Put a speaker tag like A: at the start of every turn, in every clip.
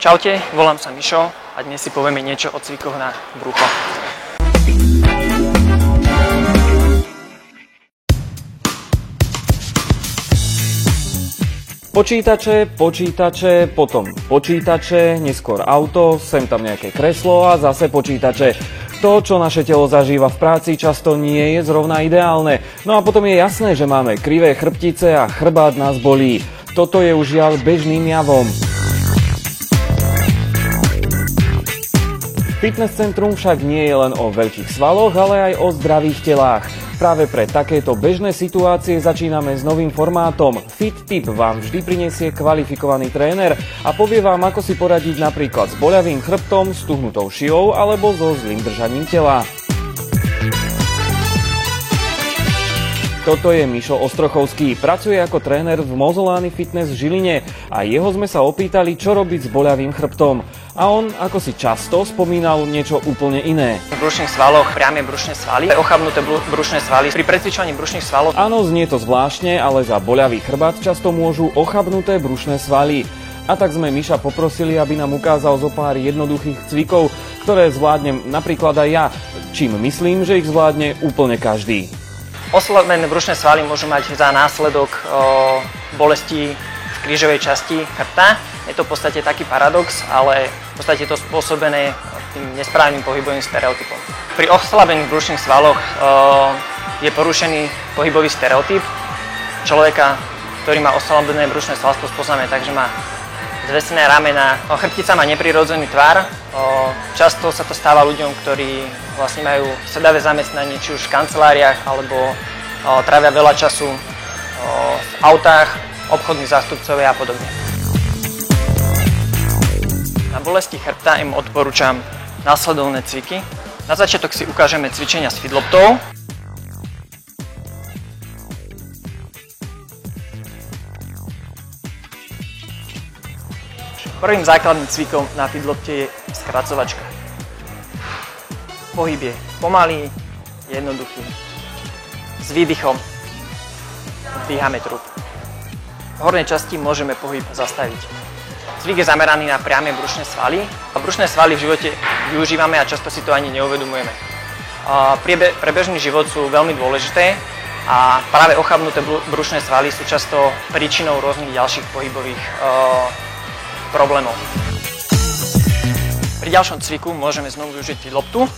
A: Čaute, volám sa Mišo a dnes si povieme niečo o cvikoch na brucho.
B: Počítače, potom počítače, neskôr auto, sem tam nejaké kreslo a zase počítače. To, čo naše telo zažíva v práci, často nie je zrovna ideálne. No a potom je jasné, že máme krivé chrbtice a chrbát nás bolí. Toto je už žiaľ bežným javom. Fitness centrum však nie je len o veľkých svaloch, ale aj o zdravých telách. Práve pre takéto bežné situácie začíname s novým formátom. Fit Tip vám vždy prinesie kvalifikovaný tréner a povie vám, ako si poradiť napríklad s boľavým chrbtom, stuhnutou šijou alebo so zlým držaním tela. Toto je Mišo Ostrochovský, pracuje ako tréner v Mozolány Fitness v Žiline a jeho sme sa opýtali, čo robiť s boľavým chrbtom. A on, ako si často, spomínal niečo úplne iné.
A: V brušných svaloch priame brušné svaly, ochabnuté brušné svaly. Pri precvičovaní brušných svalov.
B: Áno, znie to zvláštne, ale za boľavý chrbát často môžu ochabnuté brušné svaly. A tak sme Miša poprosili, aby nám ukázal zo pár jednoduchých cvikov, ktoré zvládnem napríklad aj ja, čím myslím, že ich zvládne úplne každý.
A: Oslabené brušné svaly môžu mať za následok bolesti v krížovej časti chrbta. Je to v podstate taký paradox, ale v podstate je to spôsobené tým nesprávnym pohybovým stereotypom. Pri oslabených brušných svaloch je porušený pohybový stereotyp človeka, ktorý má oslabené brušné svalstvo, spoznáme tak, že má zvesené ramena. Chrbtica má neprirodzený tvar. Často sa to stáva ľuďom, ktorí vlastne majú sedavé zamestnanie, či už v kanceláriách, alebo trávia veľa času v autách, obchodní zástupcovia a podobne. Na bolesti chrbta im odporúčam následovné cviky. Na začiatok si ukážeme cvičenia s feedloptou. Prvým základným cvikom na feedlopte je skracovačka. Pohyb je pomalý, jednoduchý. S výdychom dvíhame trup. V hornej časti môžeme pohyb zastaviť. Cvik je zameraný na priame brušné svaly. Brušné svaly v živote využívame a často si to ani neuvedomujeme. Pre bežný život sú veľmi dôležité a práve ochabnuté brušné svaly sú často príčinou rôznych ďalších pohybových problémov. Pri ďalšom cviku môžeme znovu využiť loptu.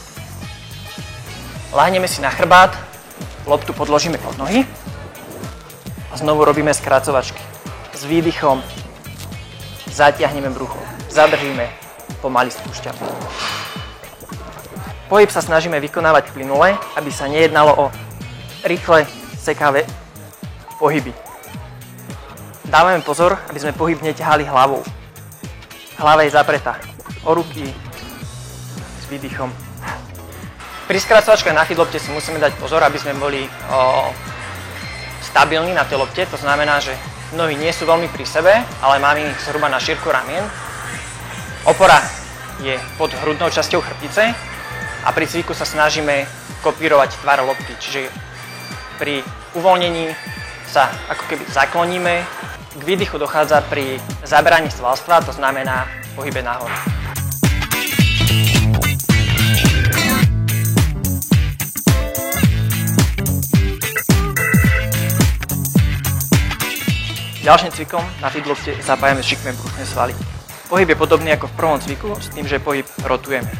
A: Láhneme si na chrbát, loptu podložíme pod nohy a znovu robíme skracovačky. S výdychom zatiahneme brucho, zadržíme, pomaly spúšťame. Pohyb sa snažíme vykonávať plynule, aby sa nejednalo o rýchle, sekavé pohyby. Dávame pozor, aby sme pohyb neťahali hlavou. Hlava je zapretá o ruky s výdychom. Pri skracovačkách na feedlopte si musíme dať pozor, aby sme boli stabilní na tej lopte. To znamená, že nohy nie sú veľmi pri sebe, ale máme ich zhruba na šírku ramien. Opora je pod hrudnou časťou chrbtice a pri cviku sa snažíme kopírovať tvar lopty. Čiže pri uvoľnení sa ako keby zakloníme. K výdychu dochádza pri zaberaní svalstva, to znamená pohybe nahor. Ďalším cvikom na feedlopte zapájame šikmé brušné svaly. Pohyb je podobný ako v prvom cviku, s tým, že pohyb rotujeme.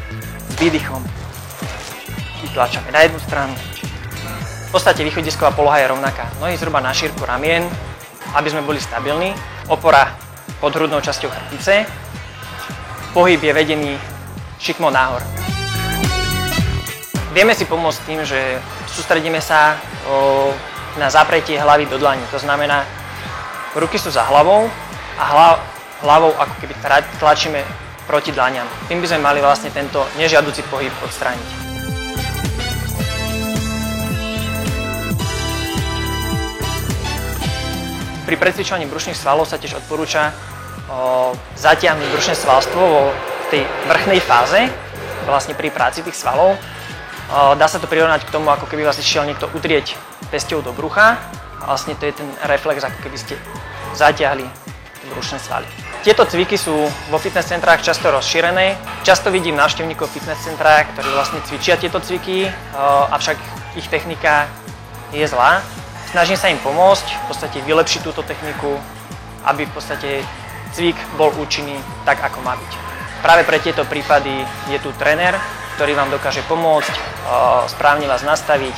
A: S výdychom vytlačame na jednu stranu. V podstate východisková poloha je rovnaká. Nohy zhruba na šírku ramien, aby sme boli stabilní. Opora pod hrudnou časťou chrbtice. Pohyb je vedený šikmou nahor. Vieme si pomôcť tým, že sústredíme sa na zapretie hlavy do dlani. To znamená, ruky sú za hlavou a hlavou ako keby tlačíme proti dlaniam. Tým by sme mali vlastne tento nežiaducí pohyb odstrániť. Pri precvičovaní brušných svalov sa tiež odporúča zatiahnuť brušné svalstvo vo tej vrchnej fáze, vlastne pri práci tých svalov. Dá sa to prirovnať k tomu, ako keby vás išiel niekto utrieť pesťou do brucha. A vlastne to je ten reflex, ako keby ste zatiahli brušné svaly. Tieto cviky sú vo fitness centrách často rozšírené. Často vidím návštevníkov fitness centra, ktorí vlastne cvičia tieto cviky, avšak ich technika je zlá. Snažím sa im pomôcť, v podstate vylepšiť túto techniku, aby v podstate cvik bol účinný tak, ako má byť. Práve pre tieto prípady je tu tréner, ktorý vám dokáže pomôcť, správne vás nastaviť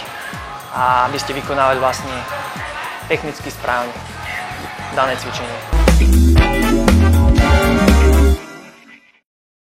A: a aby ste vykonávali vlastne technicky správne dané cvičenie.